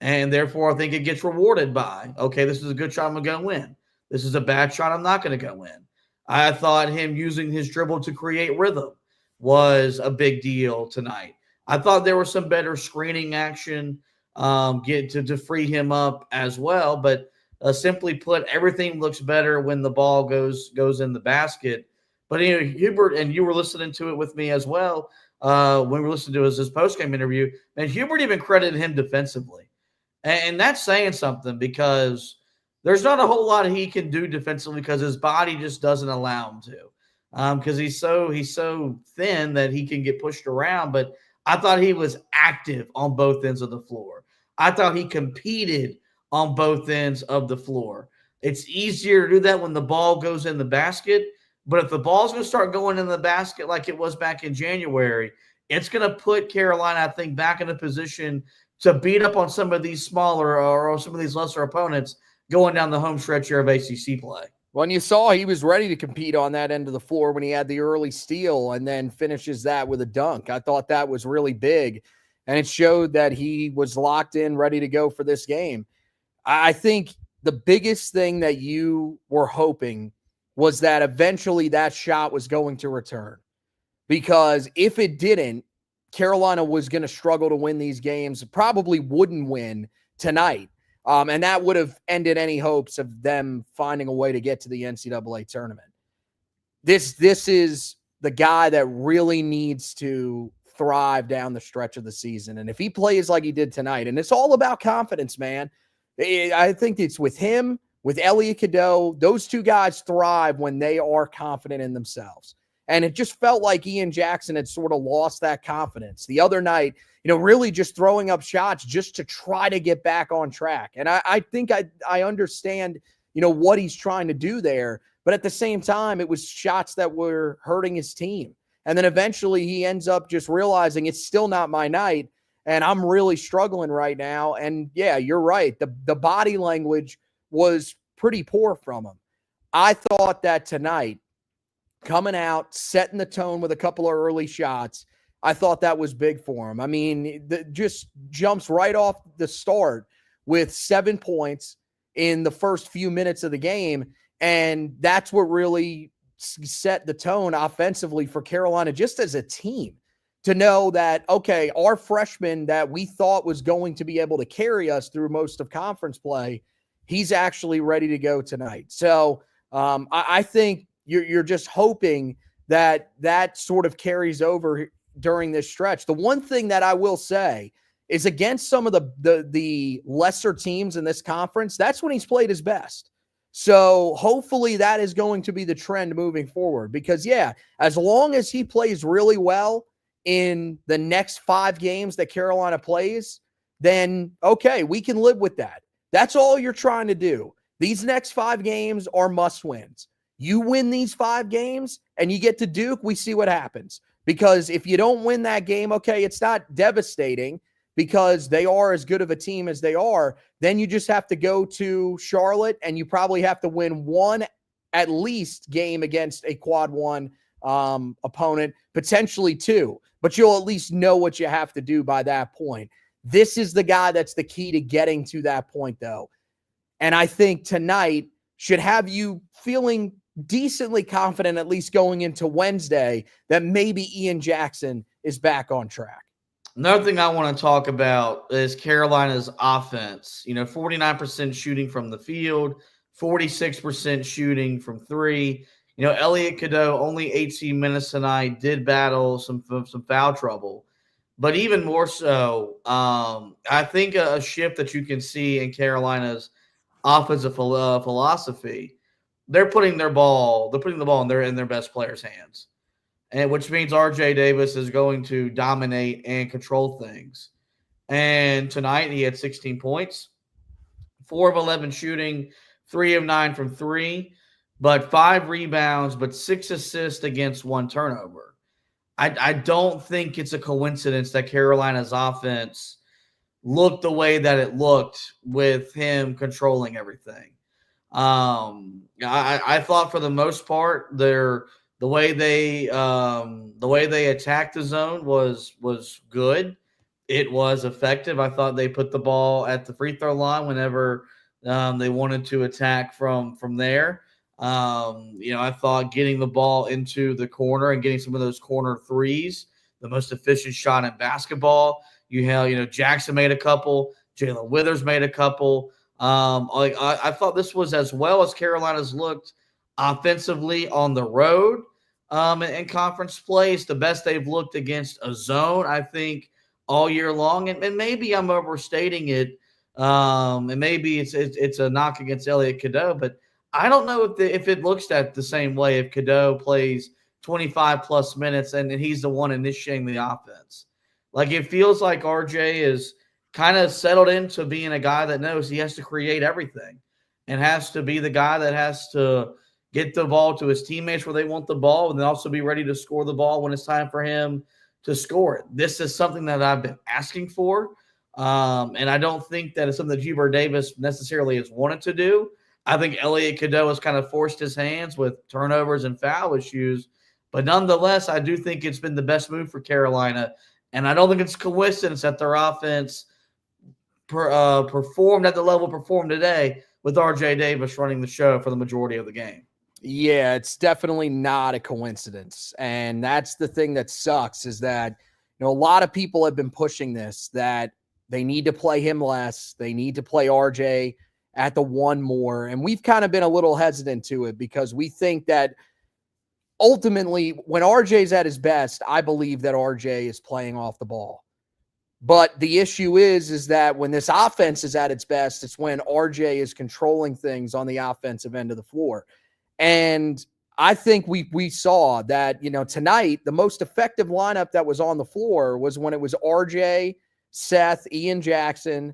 and therefore I think it gets rewarded by, okay, this is a good shot, I'm gonna go win. This is a bad shot, I'm not gonna go win. I thought him using his dribble to create rhythm was a big deal tonight. I thought there was some better screening action to free him up as well. But simply put, everything looks better when the ball goes in the basket. But Hubert, and you were listening to it with me as well when we were listening to his post-game interview, and Hubert even credited him defensively. And that's saying something, because there's not a whole lot he can do defensively because his body just doesn't allow him to. Because he's so thin that he can get pushed around. But I thought he was active on both ends of the floor. I thought he competed on both ends of the floor. It's easier to do that when the ball goes in the basket. But if the ball's going to start going in the basket like it was back in January, it's going to put Carolina, I think, back in a position to beat up on some of these smaller or some of these lesser opponents going down the home stretch here of ACC play. When you saw he was ready to compete on that end of the floor when he had the early steal and then finishes that with a dunk. I thought that was really big, and it showed that he was locked in, ready to go for this game. I think the biggest thing that you were hoping was that eventually that shot was going to return, because if it didn't, Carolina was going to struggle to win these games, probably wouldn't win tonight. And that would have ended any hopes of them finding a way to get to the NCAA tournament. This is the guy that really needs to thrive down the stretch of the season. And if he plays like he did tonight, and it's all about confidence, man. I think it's with him, with Elliot Cadeau. Those two guys thrive when they are confident in themselves. And it just felt like Ian Jackson had sort of lost that confidence the other night, really just throwing up shots just to try to get back on track. And I think I understand, what he's trying to do there. But at the same time, it was shots that were hurting his team. And then eventually he ends up just realizing it's still not my night. And I'm really struggling right now. And yeah, you're right. The body language was pretty poor from him. I thought that tonight, coming out, setting the tone with a couple of early shots, I thought that was big for him. I mean, just jumps right off the start with 7 points in the first few minutes of the game. And that's what really set the tone offensively for Carolina, just as a team, to know that, okay, our freshman that we thought was going to be able to carry us through most of conference play, he's actually ready to go tonight. So I think you're just hoping that that sort of carries over during this stretch. The one thing that I will say is, against some of the lesser teams in this conference, that's when he's played his best. So hopefully that is going to be the trend moving forward, because yeah, as long as he plays really well in the next 5 games that Carolina plays, then okay, we can live with that. That's all you're trying to do. These next 5 games are must wins. You win these 5 games and you get to Duke, we see what happens. Because if you don't win that game, okay, it's not devastating because they are as good of a team as they are. Then you just have to go to Charlotte and you probably have to win one at least game against a quad 1 opponent, potentially 2. But you'll at least know what you have to do by that point. This is the guy that's the key to getting to that point, though. And I think tonight should have you feeling decently confident, at least going into Wednesday, that maybe Ian Jackson is back on track. Another thing I want to talk about is Carolina's offense. 49% shooting from the field, 46% shooting from 3. Elliot Cadeau, only 18 minutes tonight, did battle some foul trouble. But even more so, I think a shift that you can see in Carolina's offensive philosophy, they're putting the ball in their best players' hands, and which means RJ Davis is going to dominate and control things. And tonight he had 16 points, 4 of 11 shooting, 3 of 9 from 3, but 5 rebounds, but 6 assists against 1 turnover. I don't think it's a coincidence that Carolina's offense looked the way that it looked with him controlling everything. I thought for the most part the way they attacked the zone was good. It was effective. I thought they put the ball at the free throw line whenever they wanted to attack from there. I thought getting the ball into the corner and getting some of those corner threes, the most efficient shot in basketball. Jackson made a couple, Jae'Lyn Withers made a couple. I thought this was as well as Carolina's looked offensively on the road in conference play. It's the best they've looked against a zone, I think, all year long. And maybe I'm overstating it, and maybe it's a knock against Elliot Cadeau, but I don't know if it looks at the same way if Cadeau plays 25-plus minutes and he's the one initiating the offense. Like, it feels like RJ is kind of settled into being a guy that knows he has to create everything and has to be the guy that has to get the ball to his teammates where they want the ball, and then also be ready to score the ball when it's time for him to score it. This is something that I've been asking for, and I don't think that it's something that Hubert Davis necessarily has wanted to do. I think Elliot Cadeau has kind of forced his hands with turnovers and foul issues, but nonetheless, I do think it's been the best move for Carolina, and I don't think it's a coincidence that their offense performed at the level performed today with RJ Davis running the show for the majority of the game. Yeah, it's definitely not a coincidence. And that's the thing that sucks, is that, a lot of people have been pushing this, that they need to play him less. They need to play RJ at the 1 more. And we've kind of been a little hesitant to it because we think that ultimately when RJ's at his best, I believe that RJ is playing off the ball. But the issue is that when this offense is at its best, it's when RJ is controlling things on the offensive end of the floor. And I think we saw that, tonight, the most effective lineup that was on the floor was when it was RJ, Seth, Ian Jackson,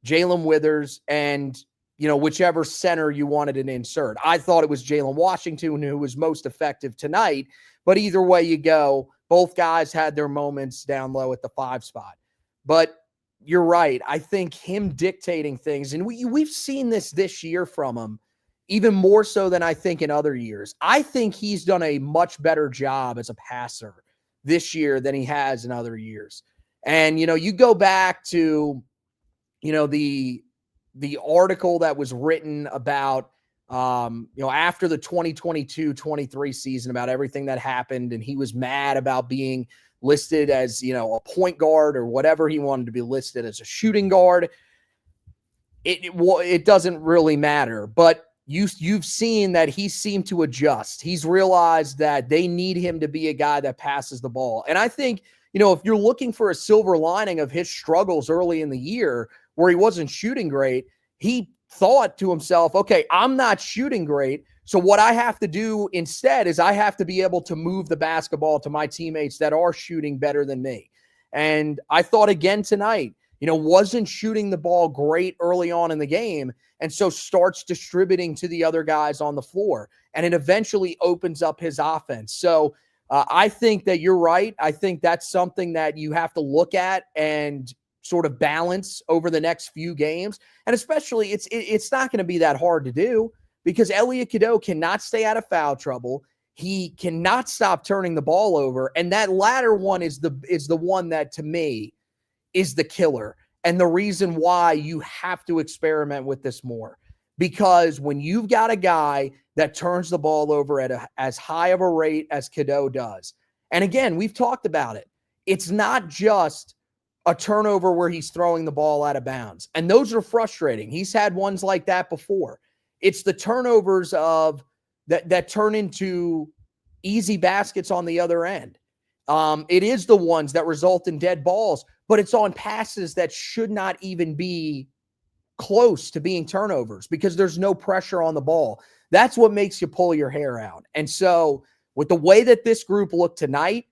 Jae'Lyn Withers, and, whichever center you wanted to insert. I thought it was Jalen Washington who was most effective tonight, but either way you go, both guys had their moments down low at the 5 spot. But you're right. I think him dictating things, and we've seen this year from him, even more so than I think in other years. I think he's done a much better job as a passer this year than he has in other years. And, you go back to, the article that was written about, after the 2022-23 season, about everything that happened, and he was mad about being listed as, a point guard or whatever he wanted to be listed as, a shooting guard. It doesn't really matter, but you've seen that he seemed to adjust. He's realized that they need him to be a guy that passes the ball. And I think, if you're looking for a silver lining of his struggles early in the year where he wasn't shooting great, he thought to himself, okay, I'm not shooting great. So what I have to do instead is I have to be able to move the basketball to my teammates that are shooting better than me. And I thought again tonight, wasn't shooting the ball great early on in the game, and so starts distributing to the other guys on the floor, and it eventually opens up his offense. So I think that you're right. I think that's something that you have to look at and sort of balance over the next few games. And especially it's not going to be that hard to do, because Elliot Cadeau cannot stay out of foul trouble. He cannot stop turning the ball over. And that latter one is the one that, to me, is the killer. And the reason why you have to experiment with this more, because when you've got a guy that turns the ball over at as high of a rate as Cadeau does, and again, we've talked about it, it's not just a turnover where he's throwing the ball out of bounds. And those are frustrating. He's had ones like that before. It's the turnovers of that turn into easy baskets on the other end. It is the ones that result in dead balls, but it's on passes that should not even be close to being turnovers because there's no pressure on the ball. That's what makes you pull your hair out. And so with the way that this group looked tonight,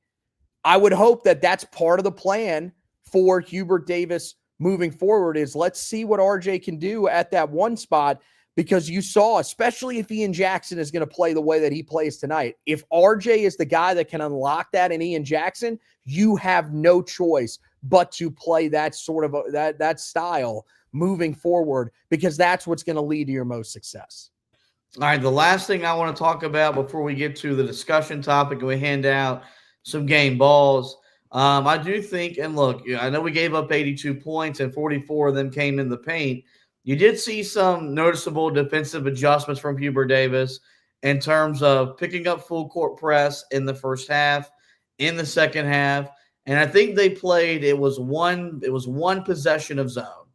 I would hope that that's part of the plan for Hubert Davis moving forward, is let's see what RJ can do at that one spot, because you saw, especially if Ian Jackson is going to play the way that he plays tonight, if RJ is the guy that can unlock that in Ian Jackson, you have no choice but to play that sort of that style moving forward, because that's what's going to lead to your most success. All right, the last thing I want to talk about before we get to the discussion topic and we hand out some game balls, I do think, and look, I know we gave up 82 points and 44 of them came in the paint. You did see some noticeable defensive adjustments from Hubert Davis in terms of picking up full court press in the first half, in the second half, and I think they played. It was one possession of zone,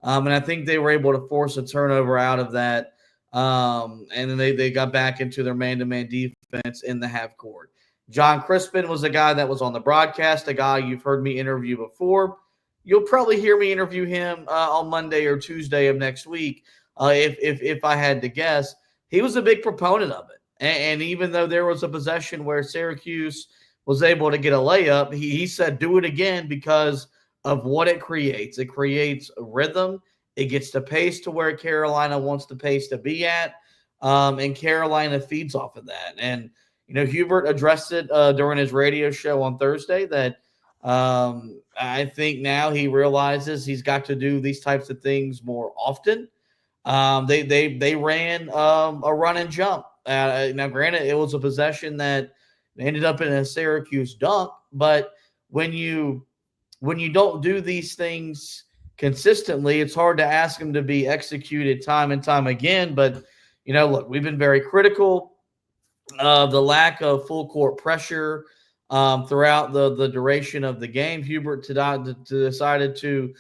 and I think they were able to force a turnover out of that, and then they got back into their man-to-man defense in the half court. John Crispin was a guy that was on the broadcast, a guy you've heard me interview before. You'll probably hear me interview him on Monday or Tuesday of next week. If I had to guess, he was a big proponent of it. And even though there was a possession where Syracuse was able to get a layup, he said, do it again because of what it creates. It creates a rhythm. It gets the pace to where Carolina wants the pace to be at. And Carolina feeds off of that. And, Hubert addressed it during his radio show on Thursday that I think now he realizes he's got to do these types of things more often. They ran a run and jump. Now, granted, it was a possession that ended up in a Syracuse dunk, but when you don't do these things consistently, it's hard to ask them to be executed time and time again. But, look, we've been very critical of the lack of full court pressure throughout the duration of the game. Hubert decided to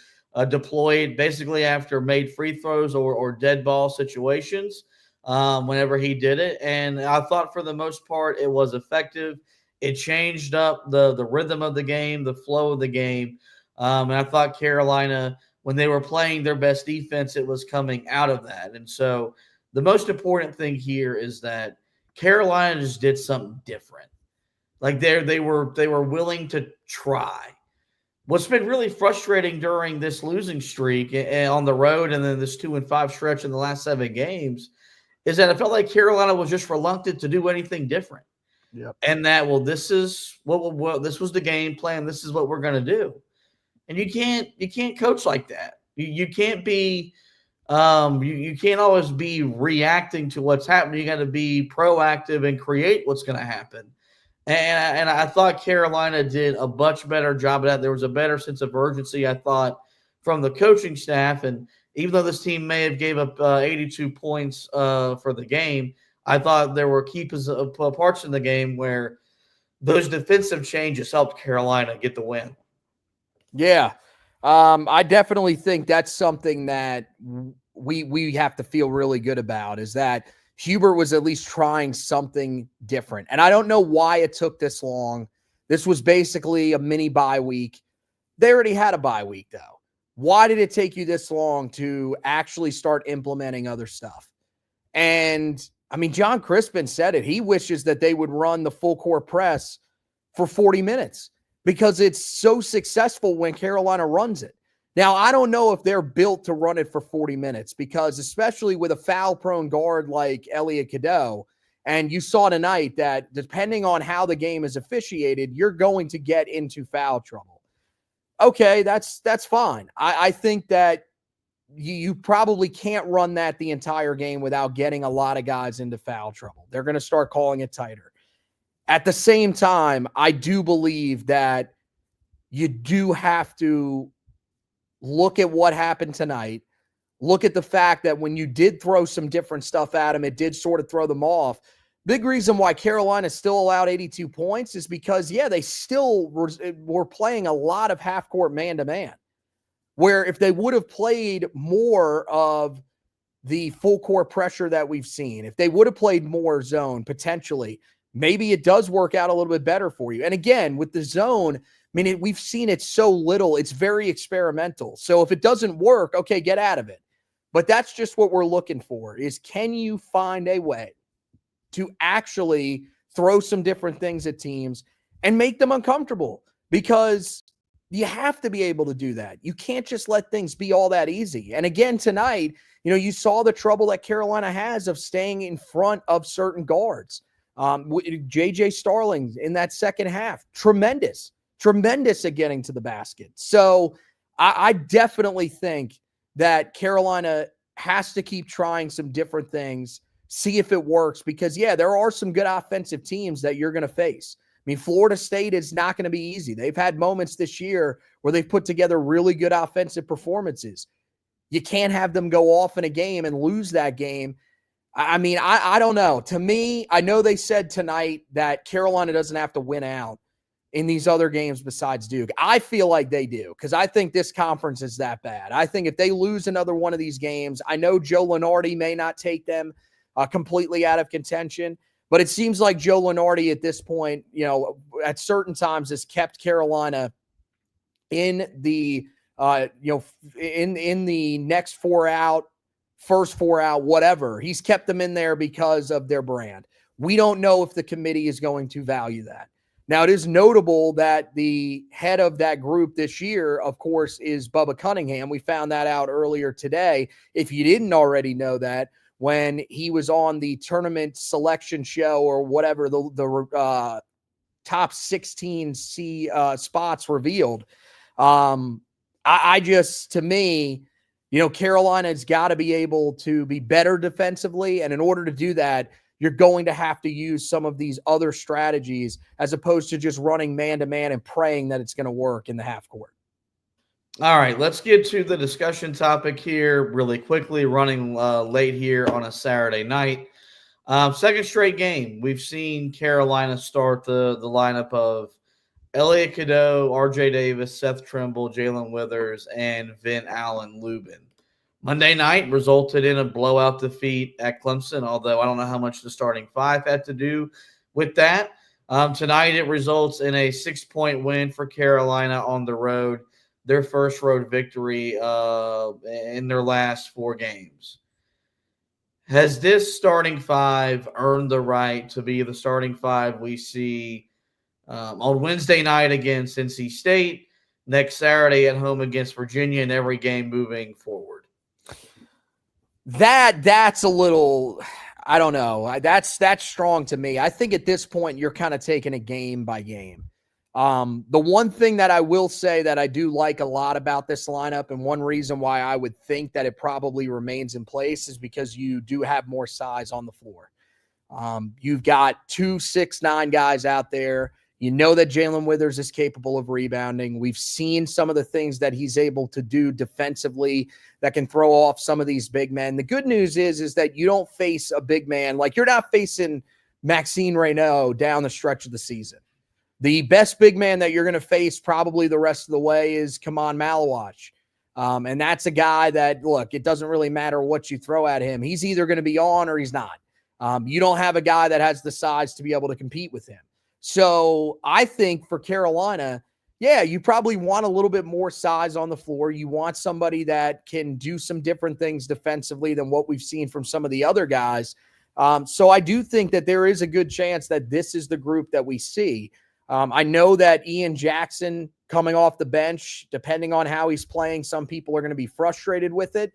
deploy it basically after made free throws or dead ball situations whenever he did it. And I thought for the most part it was effective. It changed up the rhythm of the game, the flow of the game. And I thought Carolina, when they were playing their best defense, it was coming out of that. And so the most important thing here is that Carolina just did something different. Like they were willing to try. What's been really frustrating during this losing streak on the road and then this 2-5 stretch in the last 7 games is that I felt like Carolina was just reluctant to do anything different. Yep. And that, this is this was the game plan. This is what we're going to do. And you can't coach like that. You can't be you can't always be reacting to what's happening. You got to be proactive and create what's going to happen. And I thought Carolina did a much better job of that. There was a better sense of urgency, I thought, from the coaching staff. And even though this team may have gave up 82 points for the game, I thought there were key parts in the game where those defensive changes helped Carolina get the win. Yeah. I definitely think that's something that we have to feel really good about, is that Hubert was at least trying something different. And I don't know why it took this long. This was basically a mini bye week. They already had a bye week, though. Why did it take you this long to actually start implementing other stuff? And, I mean, John Crispin said it. He wishes that they would run the full court press for 40 minutes because it's so successful when Carolina runs it. Now, I don't know if they're built to run it for 40 minutes because, especially with a foul-prone guard like Elliot Cadeau, and you saw tonight that depending on how the game is officiated, you're going to get into foul trouble. Okay, that's fine. I think that you probably can't run that the entire game without getting a lot of guys into foul trouble. They're going to start calling it tighter. At the same time, I do believe that you do have to look at what happened tonight. Look at the fact that when you did throw some different stuff at them, it did sort of throw them off. Big reason why Carolina still allowed 82 points is because, they still were playing a lot of half-court man-to-man, where if they would have played more of the full-court pressure that we've seen, if they would have played more zone, potentially, maybe it does work out a little bit better for you. And again, with the zone, we've seen it so little. It's very experimental. So if it doesn't work, okay, get out of it. But that's just what we're looking for, is can you find a way to actually throw some different things at teams and make them uncomfortable? Because you have to be able to do that. You can't just let things be all that easy. And again, tonight, you saw the trouble that Carolina has of staying in front of certain guards. J.J. Starling in that second half, tremendous at getting to the basket. So I definitely think that Carolina has to keep trying some different things, see if it works, because, there are some good offensive teams that you're going to face. Florida State is not going to be easy. They've had moments this year where they've put together really good offensive performances. You can't have them go off in a game and lose that game. I don't know. To me, I know they said tonight that Carolina doesn't have to win out in these other games besides Duke. I feel like they do, because I think this conference is that bad. I think if they lose another one of these games, I know Joe Lunardi may not take them completely out of contention, but it seems like Joe Lunardi at this point, at certain times has kept Carolina in the, in the next four out, first four out, whatever. He's kept them in there because of their brand. We don't know if the committee is going to value that. Now, it is notable that the head of that group this year, of course, is Bubba Cunningham. We found that out earlier today. If you didn't already know that, when he was on the tournament selection show or whatever, the top 16 spots revealed. I just, to me, Carolina's got to be able to be better defensively. And in order to do that, you're going to have to use some of these other strategies as opposed to just running man-to-man and praying that it's going to work in the half court. All right, let's get to the discussion topic here really quickly, running late here on a Saturday night. Second straight game, we've seen Carolina start the lineup of Elliot Cadeau, RJ Davis, Seth Trimble, Jalen Withers, and Vin Allen Lubin. Monday night resulted in a blowout defeat at Clemson, although I don't know how much the starting five had to do with that. Tonight it results in a 6-point win for Carolina on the road, their first road victory in their last 4 games. Has this starting five earned the right to be the starting five we see on Wednesday night against NC State, next Saturday at home against Virginia, and every game moving forward? That's a little, I don't know. That's strong to me. I think at this point you're kind of taking it game by game. The one thing that I will say that I do like a lot about this lineup, and one reason why I would think that it probably remains in place, is because you do have more size on the floor. You've got 2 6'9" guys out there. You know that Jae'Lyn Withers is capable of rebounding. We've seen some of the things that he's able to do defensively that can throw off some of these big men. The good news is that you don't face a big man. Like, you're not facing Maxine Reynaud down the stretch of the season. The best big man that you're going to face probably the rest of the way is Kaman Malawach. And that's a guy that, look, it doesn't really matter what you throw at him. He's either going to be on or he's not. You don't have a guy that has the size to be able to compete with him. So I think for Carolina, yeah, you probably want a little bit more size on the floor. You want somebody that can do some different things defensively than what we've seen from some of the other guys. So I do think that there is a good chance that this is the group that we see. I know that Ian Jackson coming off the bench, depending on how he's playing, some people are going to be frustrated with it.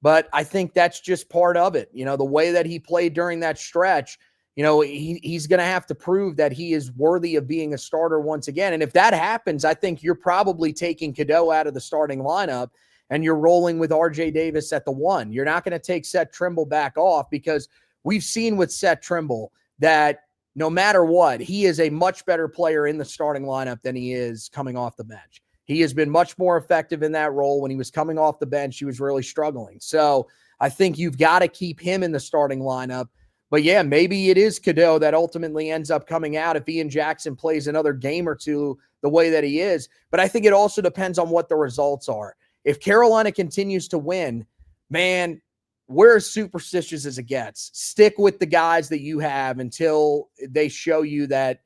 But I think that's just part of it. You know, the way that he played during that stretch, you know, he's going to have to prove that he is worthy of being a starter once again. And if that happens, I think you're probably taking Cadeau out of the starting lineup and you're rolling with RJ Davis at the 1. You're not going to take Seth Trimble back off, because we've seen with Seth Trimble that no matter what, he is a much better player in the starting lineup than he is coming off the bench. He has been much more effective in that role. When he was coming off the bench, he was really struggling. So I think you've got to keep him in the starting lineup. But yeah, maybe it is Cadeau that ultimately ends up coming out if Ian Jackson plays another game or two the way that he is. But I think it also depends on what the results are. If Carolina continues to win, man, we're as superstitious as it gets. Stick with the guys that you have until they show you that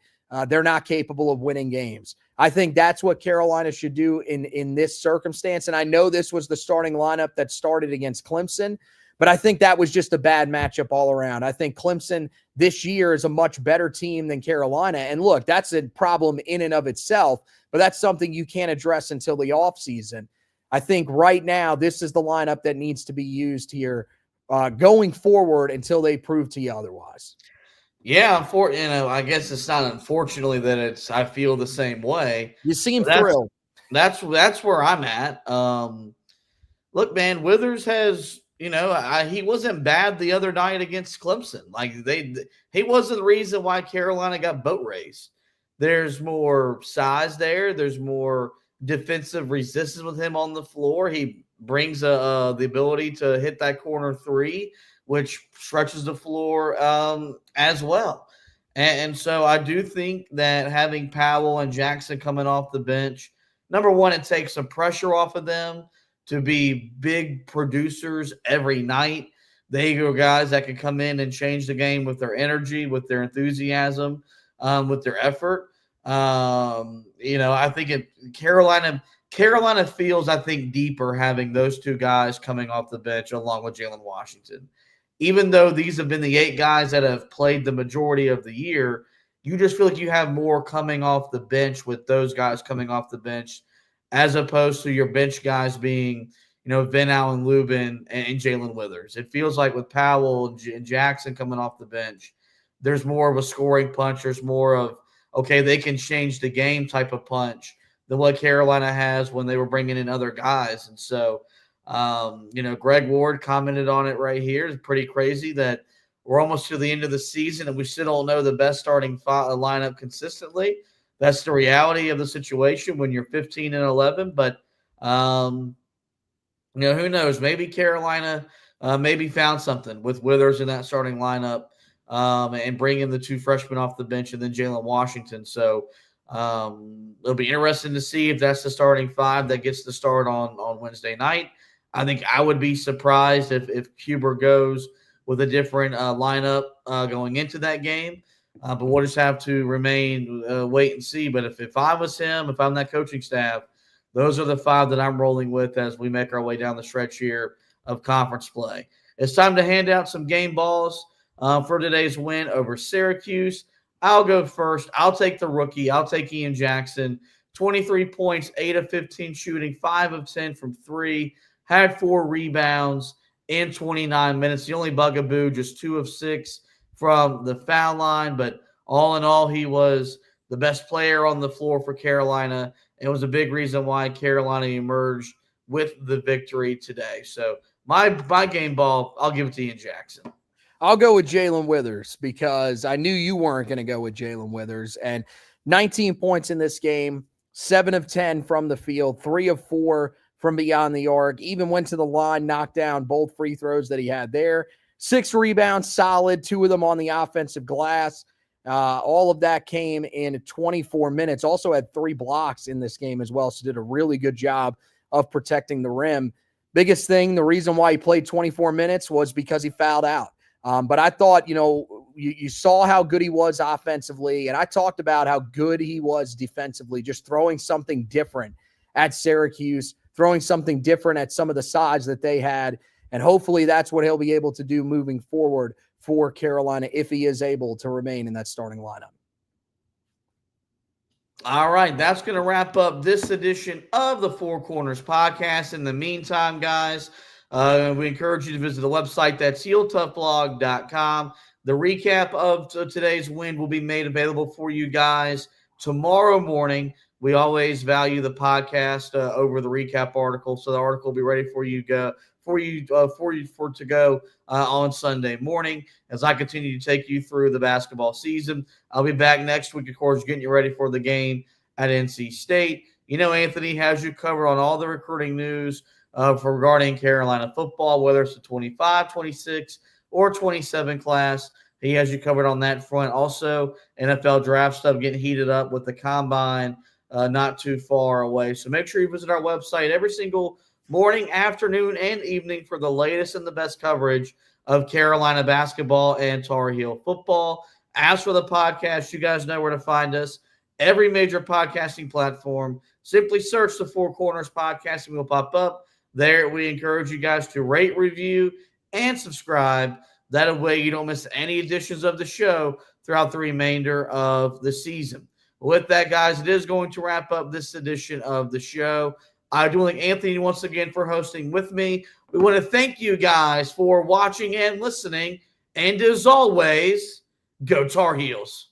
they're not capable of winning games. I think that's what Carolina should do in this circumstance. And I know this was the starting lineup that started against Clemson, but I think that was just a bad matchup all around. I think Clemson this year is a much better team than Carolina. And look, that's a problem in and of itself, but that's something you can't address until the offseason. I think right now, this is the lineup that needs to be used here going forward until they prove to you otherwise. Yeah, I guess it's not unfortunately that I feel the same way. You seem thrilled. That's where I'm at. Look, man, Withers has, he wasn't bad the other night against Clemson. Like he wasn't the reason why Carolina got boat raced. There's more size there. There's more defensive resistance with him on the floor. He brings the ability to hit that corner 3, which stretches the floor as well. And so I do think that having Powell and Jackson coming off the bench, number one, it takes some pressure off of them to be big producers every night. They are guys that can come in and change the game with their energy, with their enthusiasm, with their effort. I think Carolina feels, I think, deeper having those two guys coming off the bench along with Jalen Washington. Even though these have been the 8 guys that have played the majority of the year, you just feel like you have more coming off the bench with those guys coming off the bench, as opposed to your bench guys being, Vin Allen Lubin and Jae'Lyn Withers. It feels like with Powell and Jackson coming off the bench, there's more of a scoring punch. There's more of, okay, they can change the game type of punch than what Carolina has when they were bringing in other guys. And so, Greg Ward commented on it right here. It's pretty crazy that we're almost to the end of the season and we still don't know the best starting lineup consistently. That's the reality of the situation when you're 15-11. But, who knows? Maybe Carolina maybe found something with Withers in that starting lineup and bringing the 2 freshmen off the bench and then Jalen Washington. So it'll be interesting to see if that's the starting 5 that gets the start on Wednesday night. I think I would be surprised if Huber goes with a different lineup going into that game. But we'll just have to wait and see. But if I was him, if I'm that coaching staff, those are the 5 that I'm rolling with as we make our way down the stretch here of conference play. It's time to hand out some game balls for today's win over Syracuse. I'll go first. I'll take the rookie. I'll take Ian Jackson. 23 points, 8 of 15 shooting, 5 of 10 from 3, had 4 rebounds in 29 minutes. The only bugaboo, just 2 of 6 from the foul line. But all in all, he was the best player on the floor for Carolina. And it was a big reason why Carolina emerged with the victory today. So my game ball, I'll give it to Ian Jackson. I'll go with Jae'Lyn Withers because I knew you weren't going to go with Jae'Lyn Withers. And 19 points in this game, 7 of 10 from the field, 3 of 4 from beyond the arc, even went to the line, knocked down both free throws that he had there. 6 rebounds, solid, 2 of them on the offensive glass. All of that came in 24 minutes. Also had 3 blocks in this game as well, so did a really good job of protecting the rim. Biggest thing, the reason why he played 24 minutes was because he fouled out. But I thought, you saw how good he was offensively, and I talked about how good he was defensively, just throwing something different at Syracuse, throwing something different at some of the sides that they had, and hopefully that's what he'll be able to do moving forward for Carolina if he is able to remain in that starting lineup. All right, that's going to wrap up this edition of the Four Corners podcast. In the meantime, guys, we encourage you to visit the website. That's HeelToughBlog.com. The recap of today's win will be made available for you guys tomorrow morning. We always value the podcast over the recap article, so the article will be ready for you to go on Sunday morning as I continue to take you through the basketball season. I'll be back next week, of course, getting you ready for the game at NC State. Anthony has you covered on all the recruiting news regarding Carolina football, whether it's the 25, 26, or 27 class. He has you covered on that front. Also, NFL draft stuff getting heated up with the combine not too far away. So make sure you visit our website every single morning, afternoon, and evening for the latest and the best coverage of Carolina basketball and Tar Heel football. As for the podcast, you guys know where to find us. Every major podcasting platform. Simply search the Four Corners Podcast and we'll pop up. There, we encourage you guys to rate, review, and subscribe. That way you don't miss any editions of the show throughout the remainder of the season. With that, guys, it is going to wrap up this edition of the show. I do thank Anthony once again for hosting with me. We want to thank you guys for watching and listening. And as always, go Tar Heels.